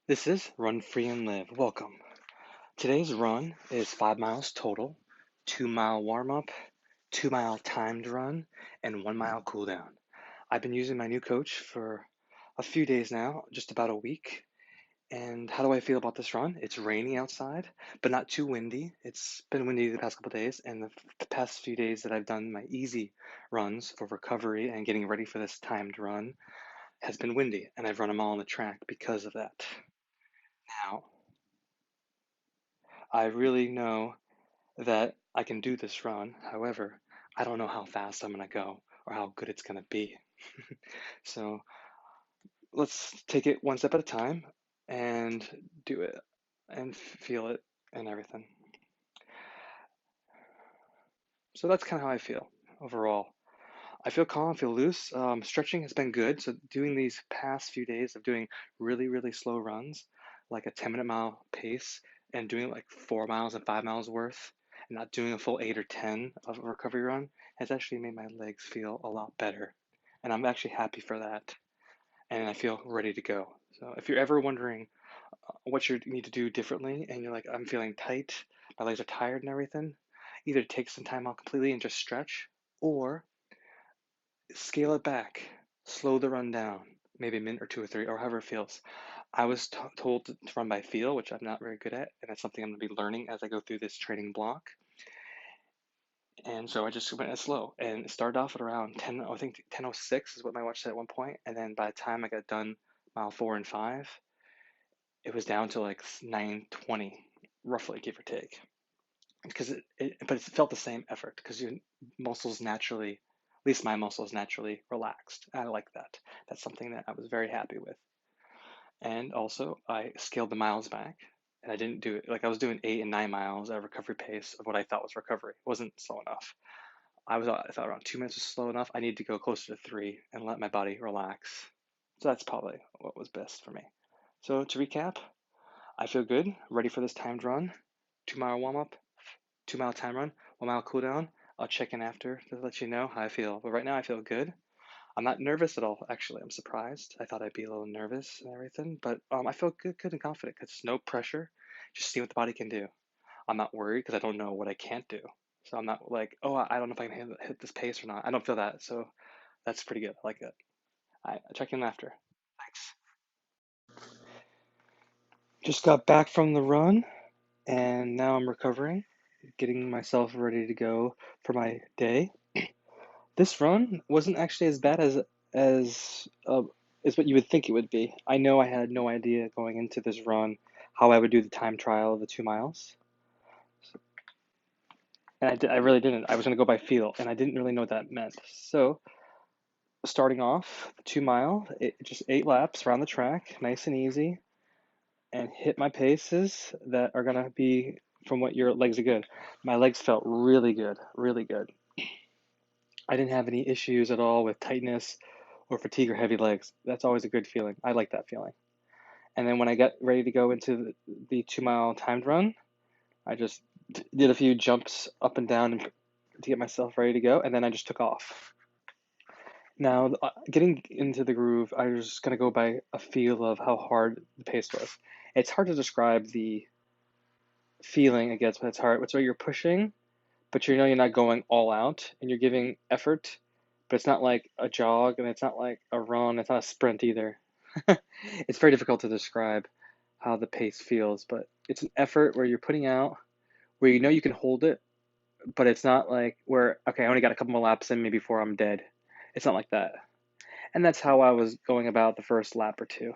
This is Run Free and Live. Welcome. Today's run is 5 miles total, 2 mile warm up, 2 mile timed run, and 1 mile cool down. I've been using my new coach for a few days now, just about a week. And how do I feel about this run? It's rainy outside, but not too windy. It's been windy the past couple of days, and the past few days that I've done my easy runs for recovery and getting ready for this timed run has been windy, and I've run them all on the track because of that. Now, I really know that I can do this run. However, I don't know how fast I'm going to go or how good it's going to be. So let's take it one step at a time and do it and feel it and everything. So that's kind of how I feel overall. I feel calm, I feel loose. Stretching has been good. So doing these past few days of doing really, really slow runs, like a 10-minute mile pace, and doing like 4 miles and 5 miles worth, and not doing a full 8 or 10 of a recovery run, has actually made my legs feel a lot better. And I'm actually happy for that. And I feel ready to go. So if you're ever wondering what you need to do differently, and you're like, I'm feeling tight, my legs are tired and everything, either take some time out completely and just stretch, or scale it back, slow the run down, maybe a minute or two or three, or however it feels. I was told to run by feel, which I'm not very good at, and that's something I'm going to be learning as I go through this training block. And so I just went as slow and it started off at around 10, I think 10:06 is what my watch said at one point. And then by the time I got done mile 4 and 5, it was down to like 9:20, roughly, give or take. Because but it felt the same effort because your muscles naturally, at least my muscles naturally relaxed. I like that. That's something that I was very happy with. And also, I scaled the miles back, and I didn't do it like I was doing 8 and 9 miles at a recovery pace of what I thought was recovery. It wasn't slow enough. I thought around 2 minutes was slow enough. I need to go closer to three and let my body relax. So that's probably what was best for me. So to recap, I feel good, ready for this timed run. 2 mile warm up, 2 mile time run, 1 mile cool down. I'll check in after to let you know how I feel. But right now I feel good. I'm not nervous at all, actually. I'm surprised. I thought I'd be a little nervous and everything, but I feel good and confident because there's no pressure. Just see what the body can do. I'm not worried because I don't know what I can't do. So I'm not like, oh, I don't know if I can hit this pace or not. I don't feel that. So that's pretty good. I like it. I'll check in after. Thanks. Just got back from the run and now I'm recovering, getting myself ready to go for my day. This run wasn't actually as bad as what you would think it would be. I know I had no idea going into this run how I would do the time trial of the 2 miles, and I really didn't. I was going to go by feel, and I didn't really know what that meant. So starting off, 2 mile, just 8 laps around the track, nice and easy, and hit my paces that are going to be from what your legs are good. My legs felt really good, really good. I didn't have any issues at all with tightness or fatigue or heavy legs. That's always a good feeling. I like that feeling. And then when I got ready to go into the 2 mile timed run, I just did a few jumps up and down to get myself ready to go, and then I just took off. Now, getting into the groove, I was just going to go by a feel of how hard the pace was. It's hard to describe the feeling, I guess, when it's hard. It's where you're pushing, but you know you're not going all out, and you're giving effort, but it's not like a jog, and it's not like a run, it's not a sprint either. It's very difficult to describe how the pace feels, but it's an effort where you're putting out, where you know you can hold it, but it's not like where, okay, I only got a couple more laps in me before I'm dead. It's not like that. And that's how I was going about the first lap or two.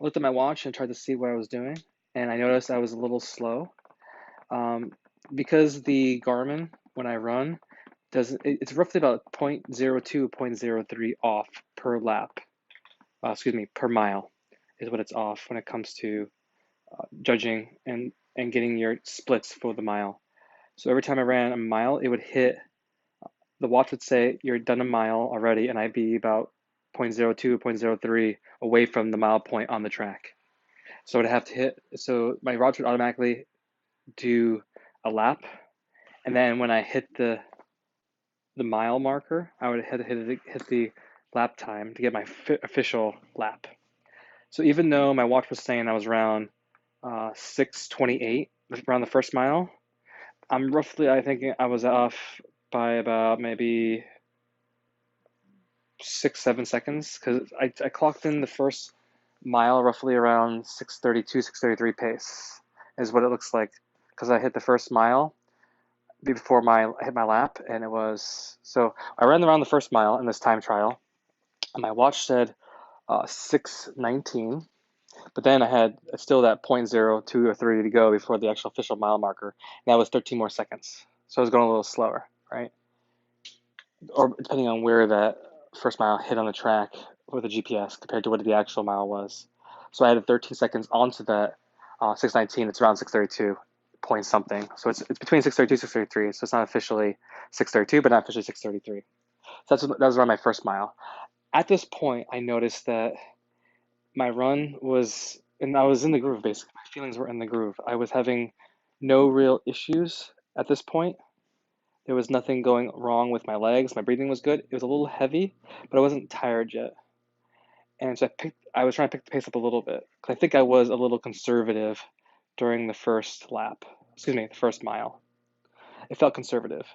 I looked at my watch and tried to see what I was doing, and I noticed I was a little slow. Um, because the Garmin, when I run, it's roughly about 0.02, 0.03 off per lap. Per mile is what it's off when it comes to judging and getting your splits for the mile. So every time I ran a mile, it would hit, the watch would say you're done a mile already, and I'd be about zero point zero 0.02, 0.03 away from the mile point on the track. So I'd have to hit, so my watch would automatically do a lap, and then when I hit the mile marker, I would hit the lap time to get my official lap. So even though my watch was saying I was around 6:28 around the first mile, I'm roughly, I think I was off by about maybe 6, 7 seconds because I clocked in the first mile roughly around 6:32, 6:33 pace is what it looks like because I hit the first mile before I hit my lap, and it was so I ran around the first mile in this time trial, and my watch said 6:19, but then I had still that point zero 0.02 or 3 to go before the actual official mile marker, and that was 13 more seconds. So I was going a little slower, right? Or depending on where that first mile hit on the track with the GPS compared to what the actual mile was. So I added 13 seconds onto that 6:19. It's around 6:32 point something. So it's between 6:32 6:33. So it's not officially 6:32, but not officially 6:33. So that was around my first mile. At this point, I noticed that my run was, and I was in the groove basically. My feelings were in the groove. I was having no real issues at this point. There was nothing going wrong with my legs. My breathing was good. It was a little heavy, but I wasn't tired yet. And so I was trying to pick the pace up a little bit. 'Cause I think I was a little conservative during the first lap. Excuse me, the first mile. It felt conservative.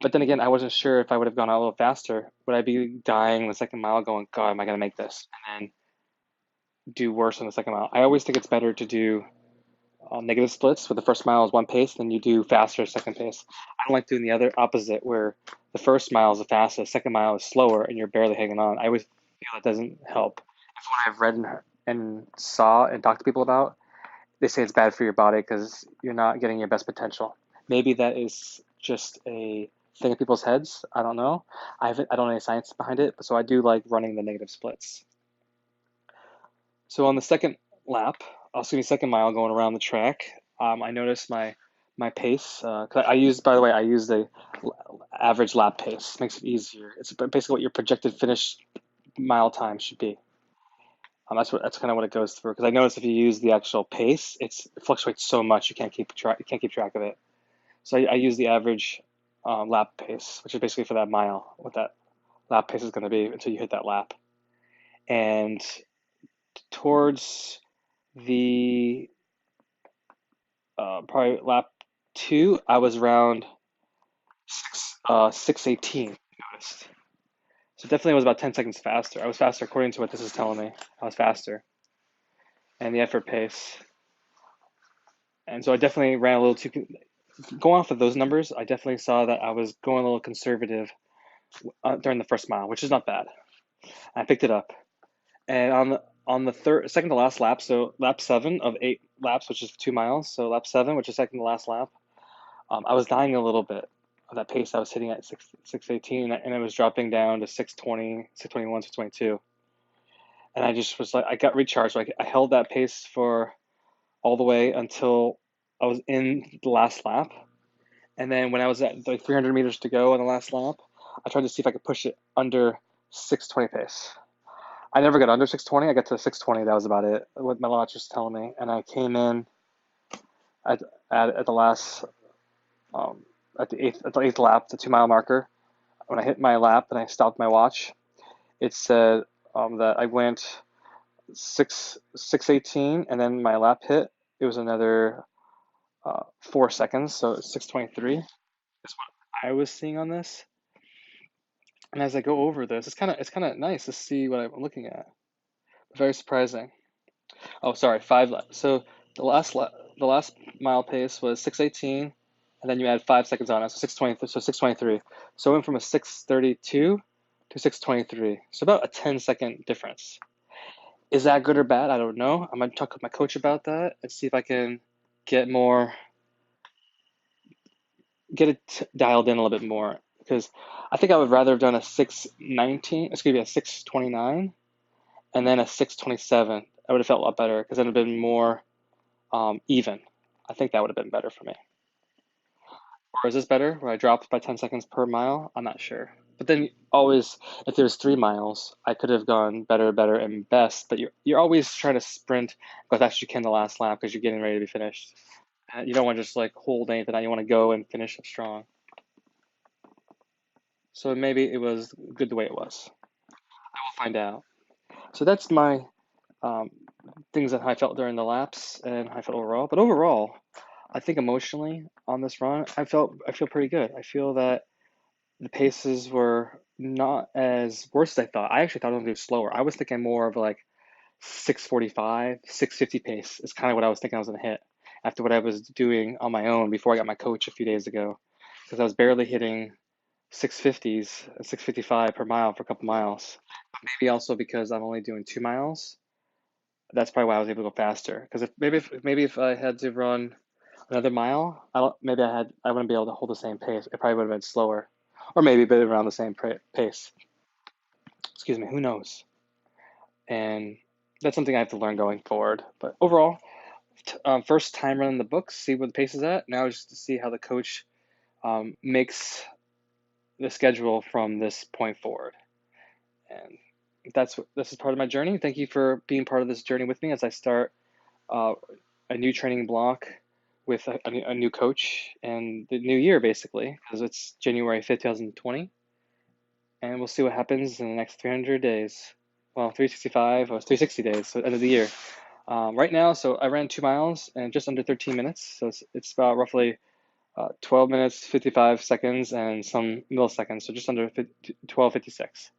But then again, I wasn't sure if I would have gone a little faster. Would I be dying the second mile going, God, am I going to make this? And then do worse on the second mile. I always think it's better to do negative splits where the first mile is one pace, then you do faster second pace. I don't like doing the other opposite where the first mile is the fastest, second mile is slower, and you're barely hanging on. I always feel that doesn't help. If what I've read and saw and talked to people about, they say it's bad for your body because you're not getting your best potential. Maybe that is just a thing in people's heads. I don't know. I don't know any science behind it, but so I do like running the negative splits. So on the second lap, excuse me, second mile going around the track, I noticed my pace. 'Cause I use, by the way, I use the average lap pace. Makes it easier. It's basically what your projected finish mile time should be. That's kind of what it goes through. Because I noticed if you use the actual pace, it fluctuates so much you can't keep track of it. So I use the average lap pace, which is basically for that mile, what that lap pace is going to be until you hit that lap. And towards the probably lap two, I was around 6:18. I noticed. So definitely was about 10 seconds faster. I was faster according to what this is telling me. I was faster, and the effort pace. And so I definitely ran a little too. Going off of those numbers, I definitely saw that I was going a little conservative during the first mile, which is not bad. I picked it up, and on the third, second to last lap, so lap 7 of 8 laps, which is 2 miles, so lap 7, which is second to last lap, I was dying a little bit of that pace I was hitting at 6:18, and it was dropping down to 6:20, 6:21, 6:22. And I just was like, I got recharged. So I held that pace for all the way until I was in the last lap. And then when I was at like 300 meters to go on the last lap, I tried to see if I could push it under 6:20 pace. I never got under 6:20. I got to 6:20. That was about it. What my watch was telling me. And I came in at at the last um, at the eighth lap, the 2 mile marker. When I hit my lap and I stopped my watch, it said that I went 6:18, and then my lap hit. It was another 4 seconds, so 6:23 is what I was seeing on this. And as I go over this, it's kind of nice to see what I'm looking at. Very surprising. Oh, sorry, 5 laps. So the last mile pace was 6:18, and then you add 5 seconds on it, so 6:23. So 6:23. So I went from a 6:32 to 6:23. So about a 10-second difference. Is that good or bad? I don't know. I'm gonna talk with my coach about that and see if I can get more, get it dialed in a little bit more. Because I think I would rather have done a 6:19, excuse me, a 6:29, and then a 6:27. I would have felt a lot better because it would have been more even. I think that would have been better for me. Or is this better, where I dropped by 10 seconds per mile? I'm not sure. But then always, if there's 3 miles, I could have gone better, better, and best. But you're always trying to sprint as fast as you can the last lap because you're getting ready to be finished. You don't want to just like hold anything out. You want to go and finish it strong. So maybe it was good the way it was. I will find out. So that's my um, things that I felt during the laps and how I felt overall. But overall, I think emotionally on this run, I feel pretty good. I feel that the paces were not as worse as I thought. I actually thought it was going to be slower. I was thinking more of like 6:45, 6:50 pace is kind of what I was thinking I was going to hit after what I was doing on my own before I got my coach a few days ago. Because I was barely hitting 6:50s, 6:55 per mile for a couple miles. Maybe also because I'm only doing 2 miles. That's probably why I was able to go faster. Because maybe if I had to run another mile, maybe I wouldn't be able to hold the same pace. It probably would have been slower, or maybe a bit around the same pace. Excuse me. Who knows? And that's something I have to learn going forward. But overall, first time running the books, see where the pace is at. Now just to see how the coach makes the schedule from this point forward. And this is part of my journey. Thank you for being part of this journey with me as I start uh, a new training block with a new coach and the new year basically, because it's January 5th, 2020, and we'll see what happens in the next 300 days. Well, 365 or 360 days, so end of the year. Right now, so I ran 2 miles in just under 13 minutes, so it's about roughly 12 minutes, 55 seconds, and some milliseconds, so just under 12:56.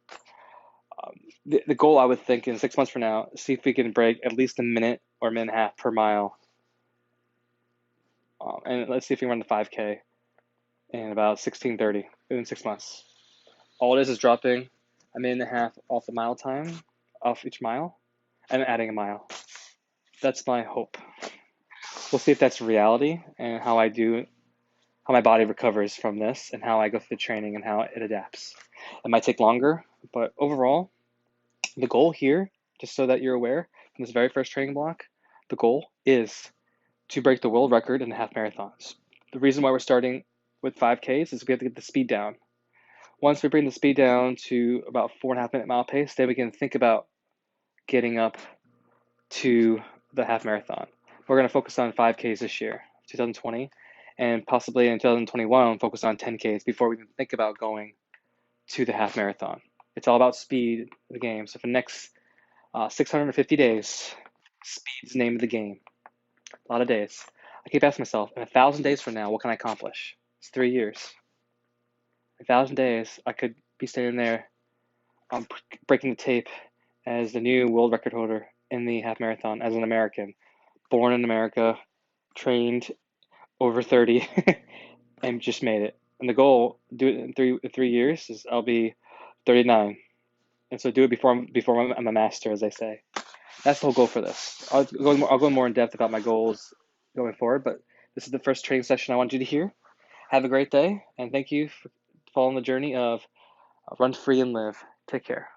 The goal I would think in 6 months from now, see if we can break at least a minute or a minute and a half per mile. And let's see if we can run the 5K in about 16:30 in 6 months. All it is dropping a minute and a half off the mile time, off each mile, and adding a mile. That's my hope. We'll see if that's reality and how my body recovers from this and how I go through the training and how it adapts. It might take longer, but overall, the goal here, just so that you're aware, from this very first training block, the goal is to break the world record in the half marathons. The reason why we're starting with 5Ks is we have to get the speed down. Once we bring the speed down to about 4.5 minute mile pace, then we can think about getting up to the half marathon. We're going to focus on 5Ks this year, 2020, and possibly in 2021 focus on 10Ks before we even think about going to the half marathon. It's all about speed, the game. So for the next 650 days, speed's the name of the game. A lot of days. I keep asking myself, in 1,000 days from now, what can I accomplish? It's 3 years. 1,000 days, I could be standing there breaking the tape as the new world record holder in the half marathon as an American, born in America, trained over 30, and just made it. And the goal, do it in 3 years, is I'll be 39. And so do it before I'm a master, as they say. That's the whole goal for this. I'll go more in depth about my goals going forward, but this is the first training session I want you to hear. Have a great day, and thank you for following the journey of run free and live. Take care.